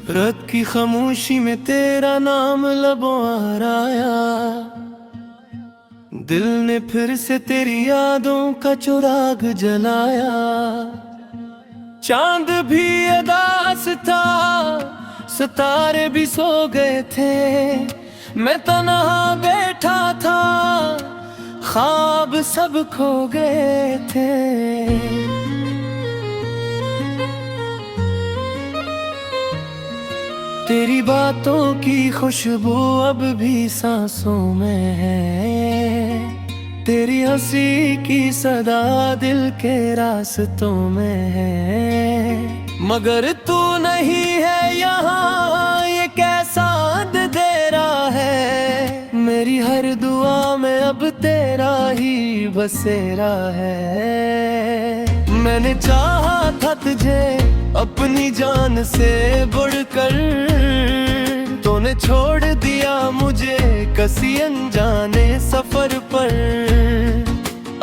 रात की खामोशी में तेरा नाम लबों आया, दिल ने फिर से तेरी यादों का चिराग जलाया। चांद भी उदास था, सितारे भी सो गए थे, मैं तन्हा बैठा था, ख्वाब सब खो गए थे। तेरी बातों की खुशबू अब भी सांसों में है, तेरी हंसी की सदा दिल के रास्तों में है। मगर तू नहीं है यहाँ, ये कैसा अंधेरा है, मेरी हर दुआ में अब तेरा ही बसेरा है। मैंने चाहा था तुझे अपनी जान से बढ़कर, तूने छोड़ दिया मुझे किसी अनजाने सफर पर।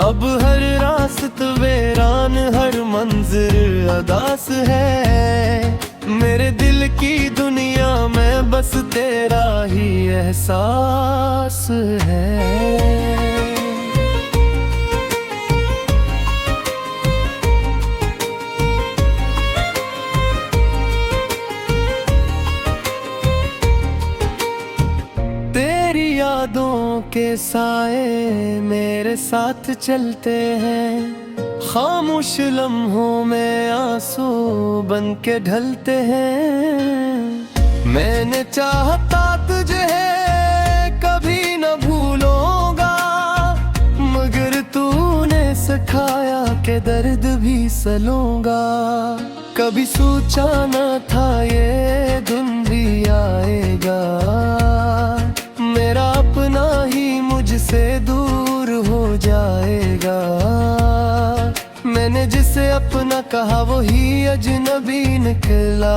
अब हर रास्त वीरान, हर मंजिल अदास है, मेरे दिल की दुनिया में बस तेरा ही एहसास है। यादों के साए मेरे साथ चलते हैं, खामोश लम्हों में आंसू बन के ढलते हैं। मैंने चाहता तुझे कभी न भूलूंगा, मगर तूने सिखाया कि दर्द भी सलूंगा। कभी सोचा न था ये दिन भी आएगा, मेरा अपना ही मुझसे दूर हो जाएगा। मैंने जिसे अपना कहा वो ही अजनबी निकला,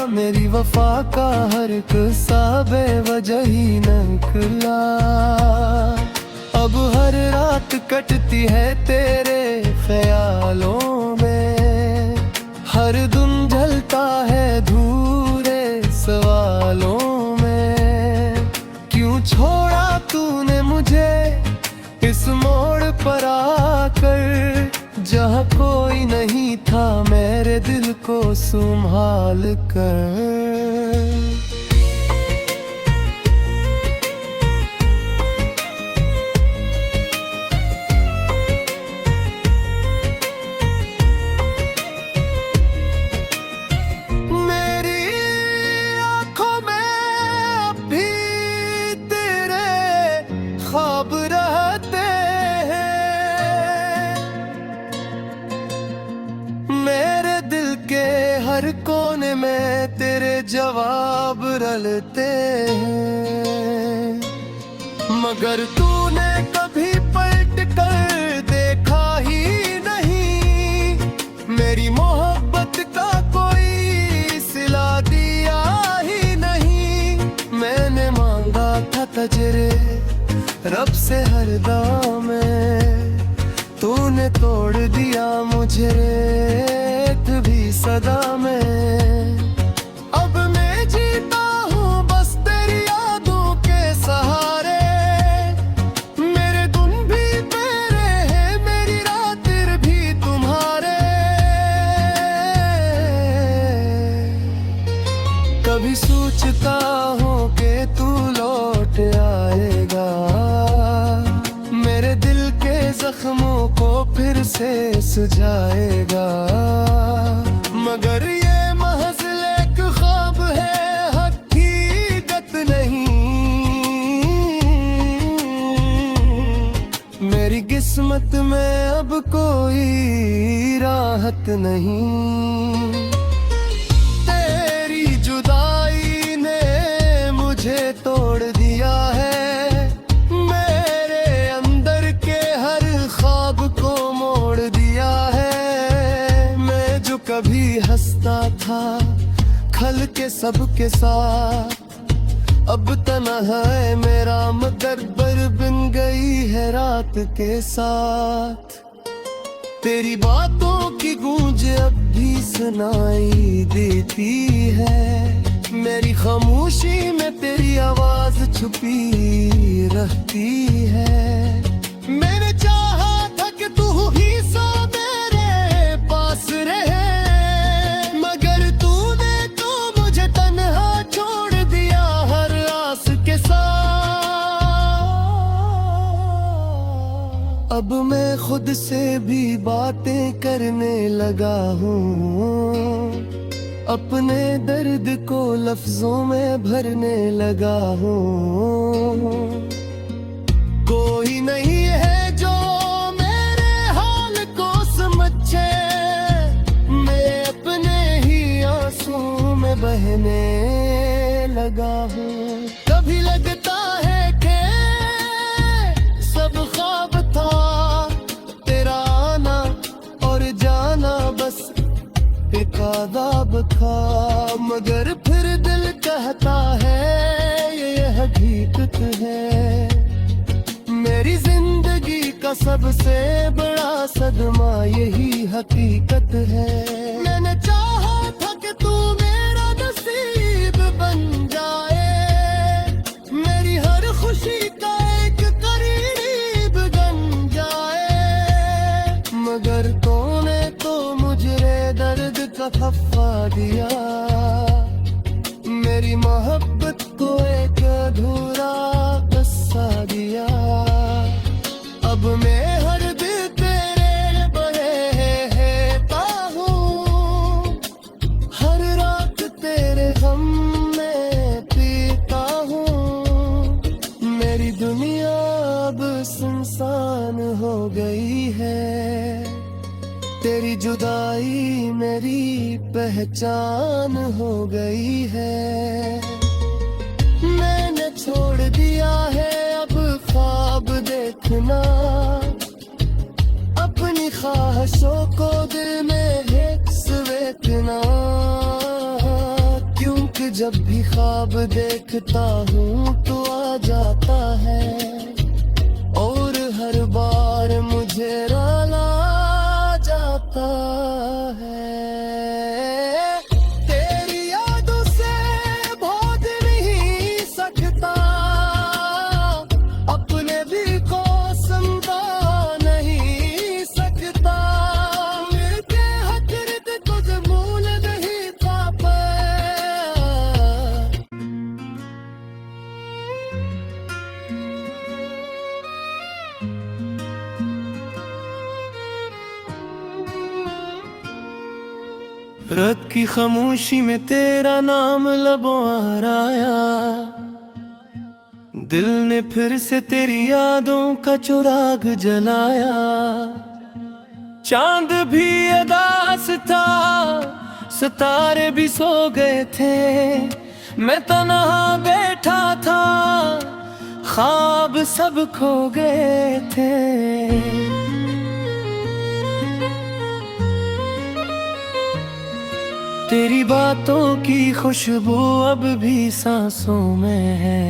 मेरी वफा का हर किस्सा बेवजह ही निकला। अब हर रात कटती है तेरे ख्यालों में, हर दिन जलता है धूरे सवालों। छोड़ा तूने मुझे इस मोड़ पर आकर, जहाँ कोई नहीं था मेरे दिल को संभाल कर। ख्वाब रहते हैं, मेरे दिल के हर कोने में तेरे जवाब रलते हैं। मगर तूने कभी पलट कर देखा ही नहीं, मेरी मोहब्बत का कोई सिला दिया ही नहीं। मैंने मांगा था तजरे रब से हर दाम में, तूने तोड़ दिया मुझे रेत भी सदा में। अब मैं जीता हूँ बस तेरी यादों के सहारे, मेरे दिन भी तेरे हैं, मेरी रात भी तुम्हारे। कभी सोचता हूँ कि तू लौट आएगा, मेरे दिल के जख्मों को फिर से सुझाएगा। मगर ये महज एक ख्वाब है, हकीकत नहीं। मेरी किस्मत में अब कोई राहत नहीं। तेरी जुदाई ने मुझे तोड़ दिया है, कभी हंसता था खल के सबके साथ, अब तन्हा है मेरा मगर बर बिन गई है रात के साथ। तेरी बातों की गूंज अब भी सुनाई देती है। मेरी खामोशी में तेरी आवाज छुपी रहती है। मैंने चाहा था कि तू ही सा मेरे पास रहे, मगर तूने तो मुझे तन्हा छोड़ दिया हर आस के साथ। अब मैं खुद से भी बातें करने लगा हूँ, अपने दर्द को लफ्जों में भरने लगा हूँ। कोई नहीं है जो मेरे हाल को समझे, मैं अपने ही आंसू में बहने लगा हूँ। कभी लगता है कि सब ख्वाब था, तेरा आना और जाना बस एक आदाब था, मगर फिर दिल कहता है ये हकीकत है। मेरी जिंदगी का सबसे बड़ा सदमा यही हकीकत है। मैंने चाहा था कि तू मेरा नसीब बन जाए, मेरी हर खुशी का एक करीब बन जाए, मगर तूने तो मुझे दर्द का खफा दिया। मेरी मोहब्बत को एक अधूरा किस्सा दिया। अब मैं हर दिल तेरे बहता हूँ, हर रात तेरे गम में पीता हूँ। मेरी दुनिया अब सुनसान हो गई है, तेरी जुदाई मेरी पहचान हो गई है। मैंने छोड़ दिया है अब ख्वाब देखना, अपनी ख्वाहिशों को दिल में हिस्स देखना, क्योंकि जब भी ख्वाब देखता हूँ तो आ जाता है और हर बार मुझे रुला जाता है। तेरी यादों से भाग नहीं सकता, अपने भी को समझा नहीं सकता। मिलके हजरत तुझे भूल नहीं पाता। रात की खामोशी में तेरा नाम लबों आया, दिल ने फिर से तेरी यादों का चिराग जलाया। चांद भी उदास था, सितारे भी सो गए थे, मैं तन्हा बैठा था, ख्वाब सब खो गए थे। तेरी बातों की खुशबू अब भी सांसों में है,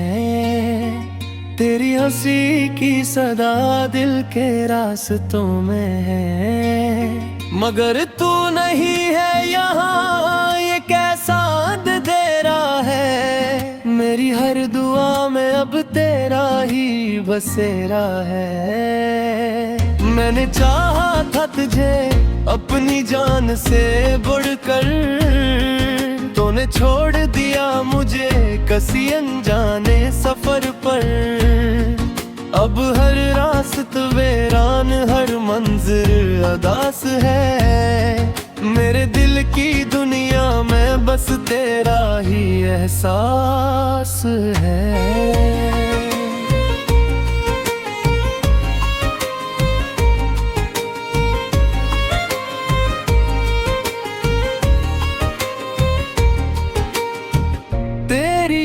तेरी हंसी की सदा दिल के रास्तों में है। मगर तू नहीं है यहाँ, ये कैसा अंधेरा है। मेरी हर दुआ में अब तेरा ही बसेरा है। मैंने चाहा था तुझे अपनी जान से बढ़कर, तूने छोड़ दिया मुझे किसी अनजाने सफर पर। अब हर रास्ता वीरान, हर मंजिल अदास है। मेरे दिल की दुनिया में बस तेरा ही एहसास है।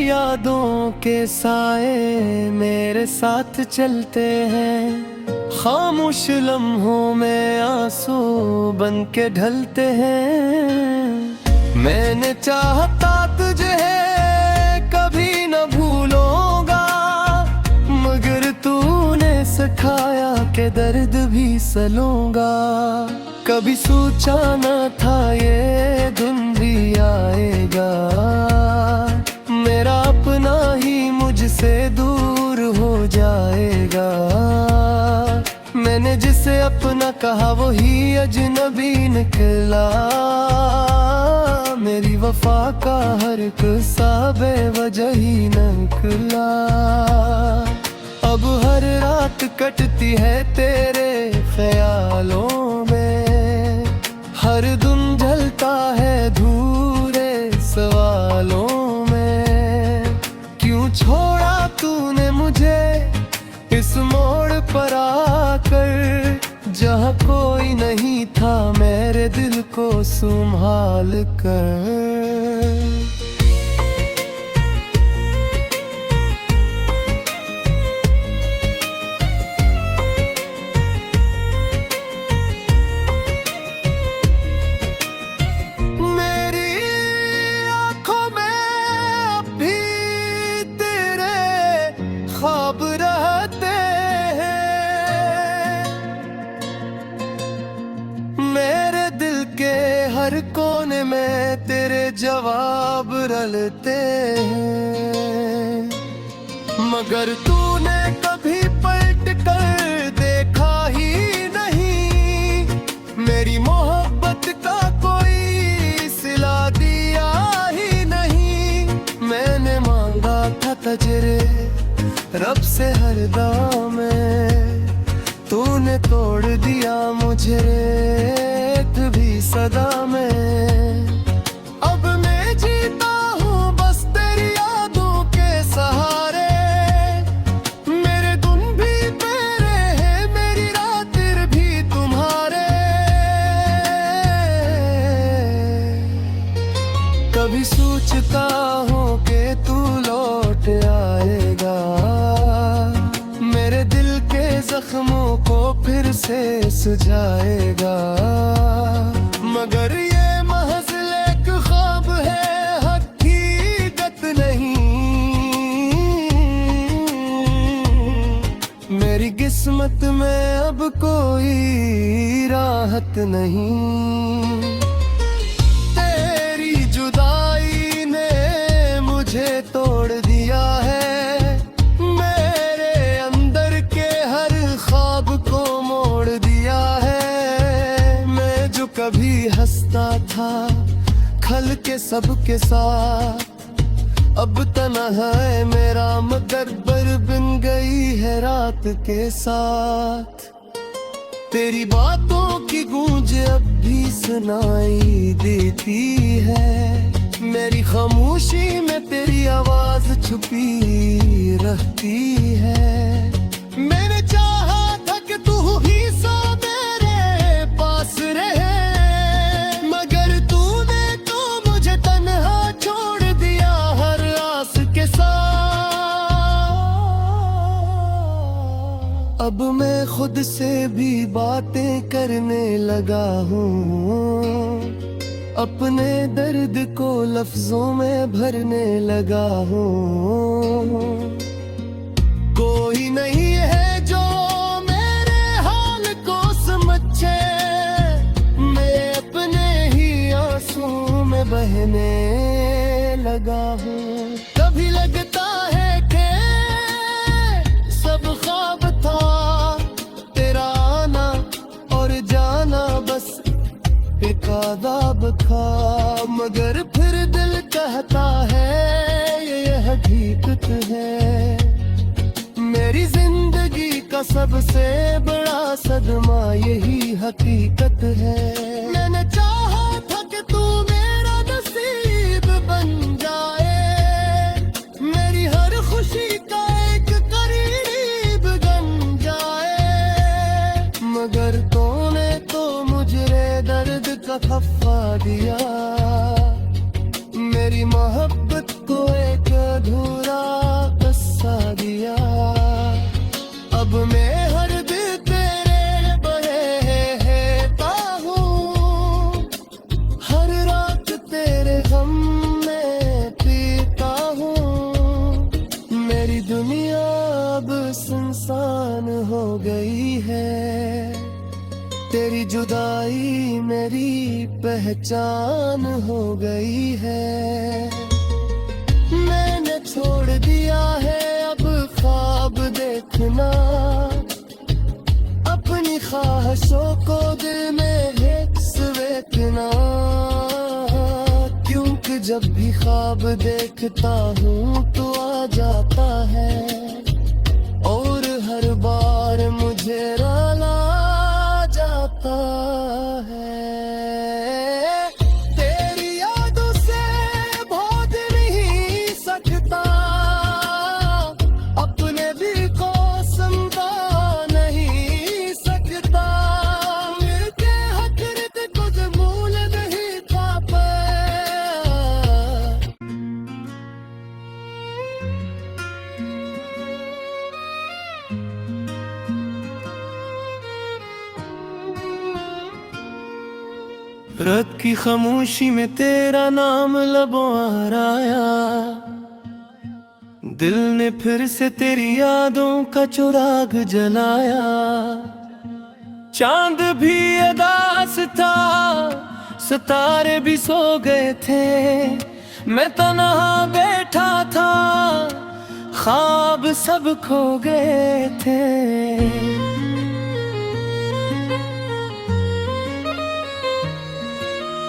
यादों के साए मेरे साथ चलते हैं, खामोश लम्हों में आंसू बन के ढलते हैं। मैंने चाहता तुझे कभी न भूलूंगा, मगर तूने सिखाया कि दर्द भी सलूंगा। कभी सोचा न था ये दिन भी आएगा, मेरा अपना ही मुझसे दूर हो जाएगा। मैंने जिसे अपना कहा वही अजनबी निकला, मेरी वफा का हर किस्सा बेवजह ही निकला। अब हर रात कटती है तेरे ख्यालों में, हर दिन जलता है धूरे सवालों में। क्यों छोड़ा तूने मुझे इस मोड़ पर आकर, जहाँ कोई नहीं था मेरे दिल को संभाल कर। ख्वाब रहते हैं मेरे दिल के हर कोने में, तेरे जवाब रलते हैं। मगर तूने कभी पलट कर देखा ही नहीं, मेरी मोहब्बत का कोई सिला दिया ही नहीं। मैंने मांगा था तजरे रब से हर दाम में, तूने तोड़ दिया मुझे एक भी सदा में। अब मैं जीता हूँ बस तेरी यादों के सहारे, मेरे दिन भी तेरे हैं मेरी रातें भी तुम्हारे। कभी सोचता हूँ कि तू लौट आएगा, मेरे दिल के जख्मों को फिर से सुझाएगा। मगर ये महज एक ख्वाब है, हकीकत नहीं। मेरी किस्मत में अब कोई राहत नहीं। तेरी जुदाई ने मुझे तोड़ दिया है, कभी हंसता था खल के सबके साथ, अब तन्हा है मेरा मगर बर बिन गई है रात के साथ। तेरी बातों की गूंज अब भी सुनाई देती है, मेरी खामोशी में तेरी आवाज छुपी रहती है। मैंने चाहा था कि तू ही सा मेरे पास रहे, अब मैं खुद से भी बातें करने लगा हूँ, अपने दर्द को लफ्जों में भरने लगा हूँ। कोई नहीं है जो मेरे हाल को समझे, मैं अपने ही आंसू में बहने लगा हूँ। कभी लगता है कि सब ख्वाब था, तेरा आना और जाना बस एक आदाब था। मगर फिर दिल कहता है ये हकीकत है, मेरी जिंदगी का सबसे बड़ा सदमा यही हकीकत है। मैंने चाहा था कि तू मेरा नसीब बन जाए, मेरी हर खुशी का एक करीब बन जाए। मगर तूने तो मुझे दर्द का खफा दिया, मेरी मोहब्बत को एक अधूरा किस्सा दिया। अब मैं हर दिल तेरे बहेता हूँ, हर रात तेरे गम में पीता हूँ। मेरी दुनिया अब सुनसान हो गई है, तेरी जुदाई मेरी पहचान हो गई है। मैंने छोड़ दिया है अब ख्वाब देखना, अपनी ख्वाहिशों को दिल में हिक्स देखना। क्योंकि जब भी ख्वाब देखता हूँ तो आ जाता है, और हर बार मुझे रुला जाता है। तेरी यादों से भाग नहीं सकता, अपने दिल को समझा नहीं सकता। मिलके हकरत कुछ मूल नहीं पाता। रात की खामोशी में तेरा नाम लबों आया, दिल ने फिर से तेरी यादों का चिराग जलाया। चांद भी उदास था, सितारे भी सो गए थे, मैं तन्हा बैठा था, ख्वाब सब खो गए थे।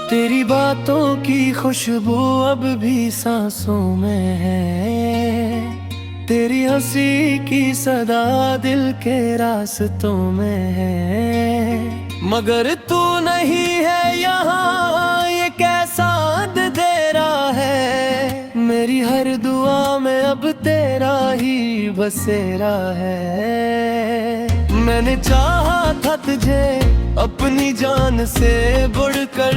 तेरी बातों की खुशबू अब भी सांसों में है, तेरी हंसी की सदा दिल के रास्तों में है। मगर तू नहीं है यहाँ, ये कैसा अंधेरा है। मेरी हर दुआ में अब तेरा ही बसेरा है। मैंने चाहा था तुझे अपनी जान से बढ़कर,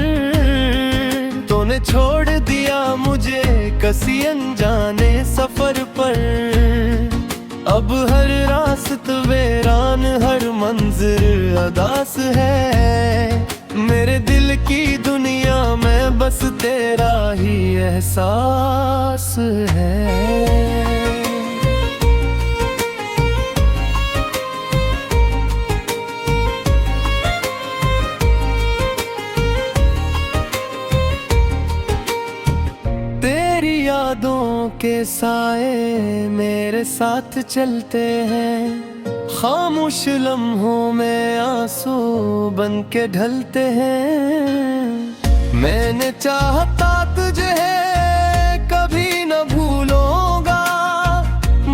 तूने छोड़ दिया मुझे किसी अनजाने सफर पर। अब हर रास्त वीरान, हर मंजिल अदास है। मेरे दिल की दुनिया में बस तेरा ही एहसास है। यादों के साए मेरे साथ चलते हैं, खामोश लम्हों में आंसू बन के ढलते हैं। मैंने चाहता तुझे कभी न भूलूंगा,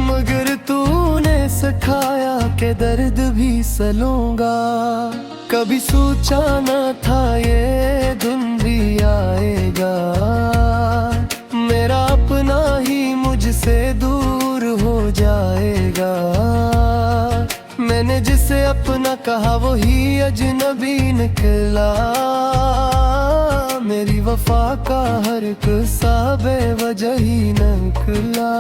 मगर तूने सिखाया कि दर्द भी सलूंगा। कभी सोचा न था ये दिन भी आएगा, मेरा अपना ही मुझसे दूर हो जाएगा। मैंने जिसे अपना कहा वो ही अजनबी निकला, मेरी वफा का हर किस्सा बेवजह ही निकला।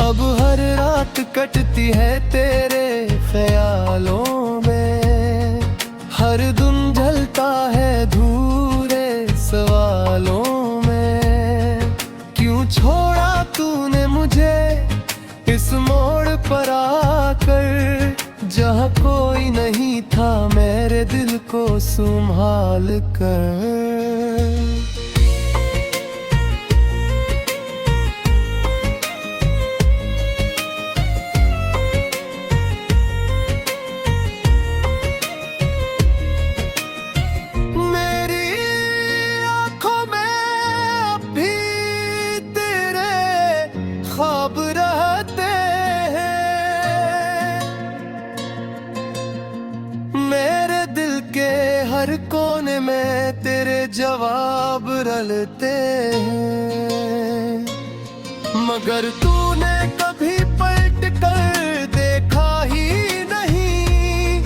अब हर रात कटती है तेरे ख्यालों में, हर दिन जलता है धूरे सवालों में। क्यों छोड़ा तूने मुझे इस मोड़ पर आकर, जहाँ कोई नहीं था मेरे दिल को संभाल कर। ख्वाब रहते हैं मेरे दिल के हर कोने में, तेरे जवाब रलते हैं। मगर तूने कभी पलट कर देखा ही नहीं,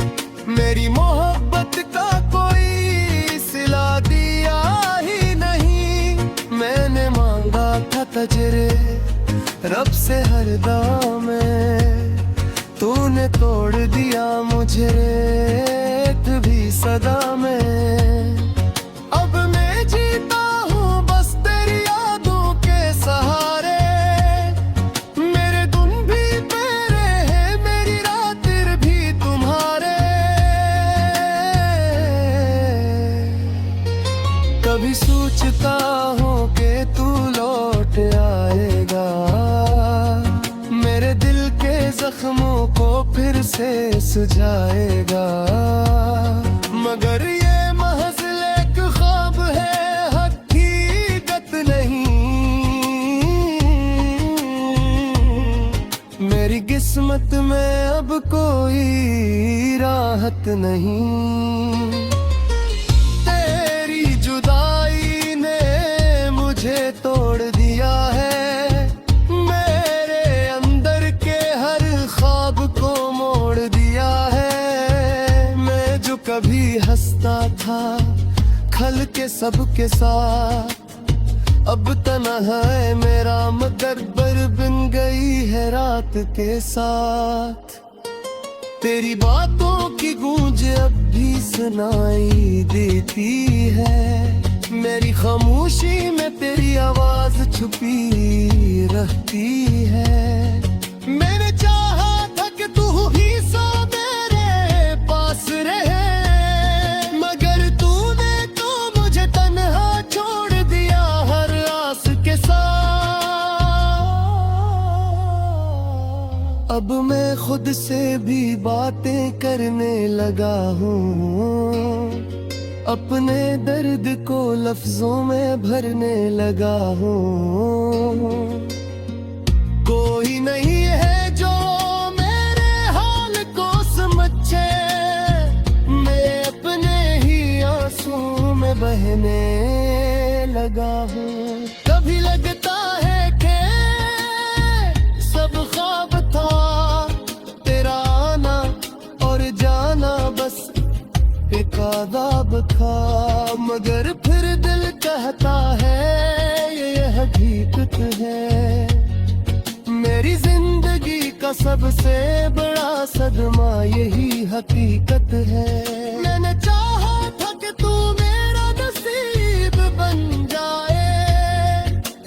मेरी मोहब्बत का कोई सिला दिया ही नहीं। मैंने मांगा था तजरे रब से हर दाम में, तूने तोड़ दिया मुझे रेत भी सदा में। अब मैं जीता हूँ बस तेरी यादों के सहारे, मेरे दिन भी तेरे हैं मेरी रात भी तुम्हारे। जख्मों को फिर से सुझाएगा। मगर ये महज एक ख्वाब है, हकीकत नहीं। मेरी किस्मत में अब कोई राहत नहीं। तेरी जुदाई ने मुझे तोड़ दिया है, मेरे अंदर के हर ख्वाब को मोड़ दिया है। मैं जो कभी हंसता था खल के सबके साथ, अब तन्हा है मेरा मगर बर बिन गई है रात के साथ। तेरी बातों की गूंज अब भी सुनाई देती है, मेरी खामोशी में तेरी आवाज छुपी रहती है। मैंने चाहा था कि तू ही सा मेरे पास रहे, मगर तूने तो मुझे तन्हा छोड़ दिया हर आस के साथ। अब मैं खुद से भी बातें करने लगा हूँ, अपने दर्द को लफ्जों में भरने लगा हूँ। कोई नहीं है जो मेरे हाल को समझे, मैं अपने ही आंसू में बहने लगा हूँ। कभी लगता है कि सब ख्वाब था, तेरा आना और जाना बस एक आदाब था। मगर फिर दिल कहता है ये हकीकत है, मेरी जिंदगी का सबसे बड़ा सदमा यही हकीकत है। मैंने चाहा था कि तू मेरा नसीब बन जाए,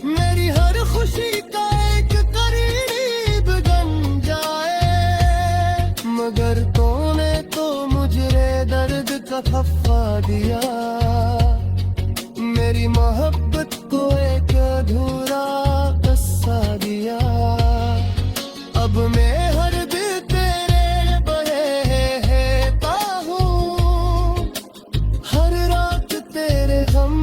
मेरी हर खुशी का एक करीब बन जाए, मगर तूने तो मुझे दर्द का खफा दिया, मेरी मोहब्बत को एक अधूरा किस्सा दिया। अब मैं हर दिल तेरे बहता हूँ, हर रात तेरे गम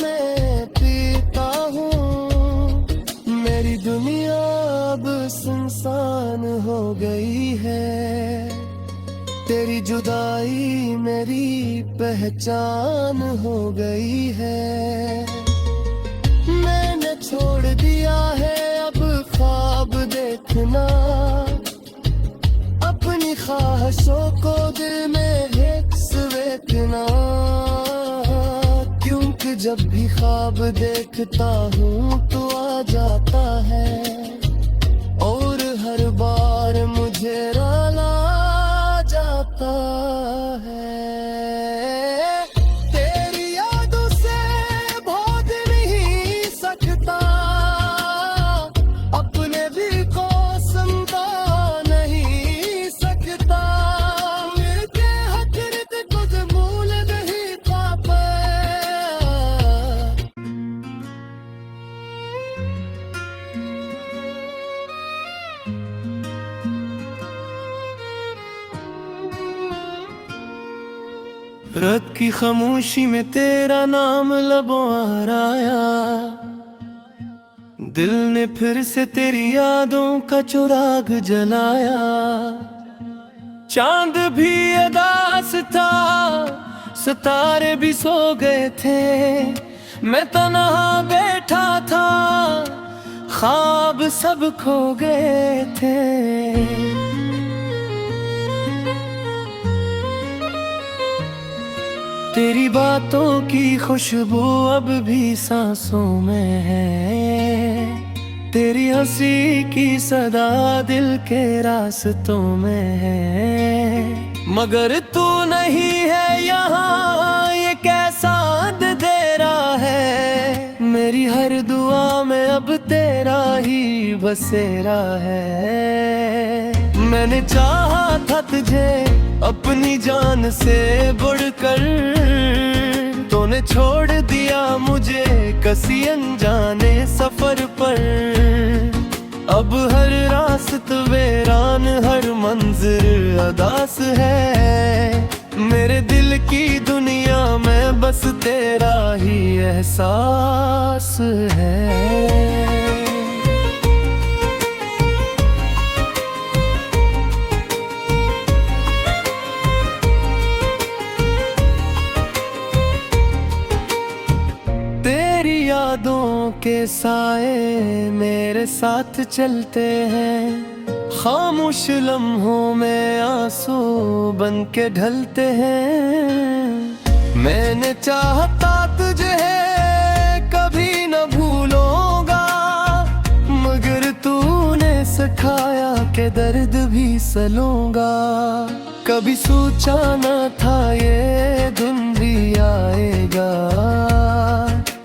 में पीता हूँ। मेरी दुनिया अब सुनसान हो गई है, तेरी जुदाई मेरी पहचान हो गई है। मैंने छोड़ दिया है अब ख्वाब देखना, अपनी ख्वाहिशों को दिल में हिक्स देखना। क्योंकि जब भी ख्वाब देखता हूँ तो आ जाता है, और हर बार मुझे रुला जाता है। तेरी यादों से भाग नहीं सकता, अपने भी को समझा नहीं सकता। मेरे हक़ कुछ भूल नहीं पाता। रात की खामोशी में तेरा नाम लबों आ आया, दिल ने फिर से तेरी यादों का चिराग जलाया। चांद भी उदास था, सितारे भी सो गए थे, मैं तन्हा बैठा था, ख्वाब सब खो गए थे। तेरी बातों की खुशबू अब भी सांसों में है, तेरी हंसी की सदा दिल के रास्तों में है। मगर तू नहीं है यहाँ, ये कैसा अंधेरा है। मेरी हर दुआ में अब तेरा ही बसेरा है। मैंने चाहा था तुझे अपनी जान से बढ़कर, तूने छोड़ दिया मुझे किसी अनजाने सफर पर। अब हर रास्त वीरान, हर मंजिल अदास है। मेरे दिल की दुनिया में बस तेरा ही एहसास है। तेरी यादों के साए मेरे साथ चलते हैं, खामोश लम्हों में आंसू बन के ढलते हैं। मैंने चाहता तुझे कभी न भूलूंगा, मगर तूने सिखाया कि दर्द भी सलूंगा। कभी सोचा न था ये दिन भी आएगा,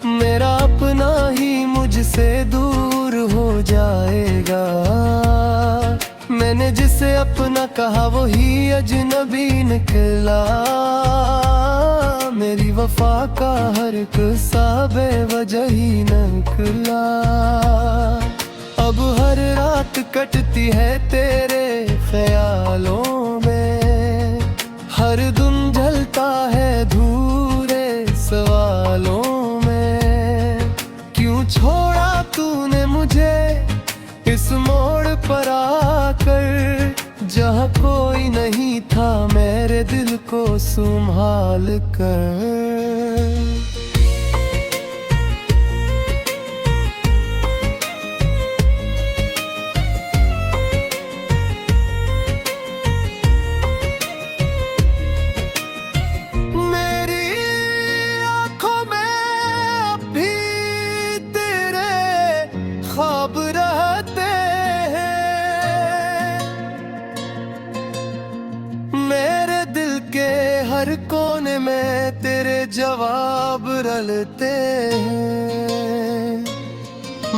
मेरा अपना ही मुझसे दूर हो जाएगा। मैंने जिसे अपना कहा वही अजनबी निकला, मेरी वफा का हर किस्सा बेवजह ही निकला। अब हर रात कटती है तेरे ख्यालों में, हर दिन जलता है धूरे सवालों में। क्यों छोड़ा तूने मुझे इस मोड़ पर आकर, जहाँ कोई नहीं था मेरे दिल को संभाल कर। ख्वाब रहते हैं, मेरे दिल के हर कोने में तेरे जवाब रलते हैं।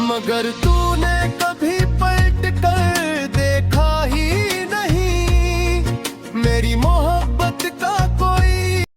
मगर तूने कभी पलट कर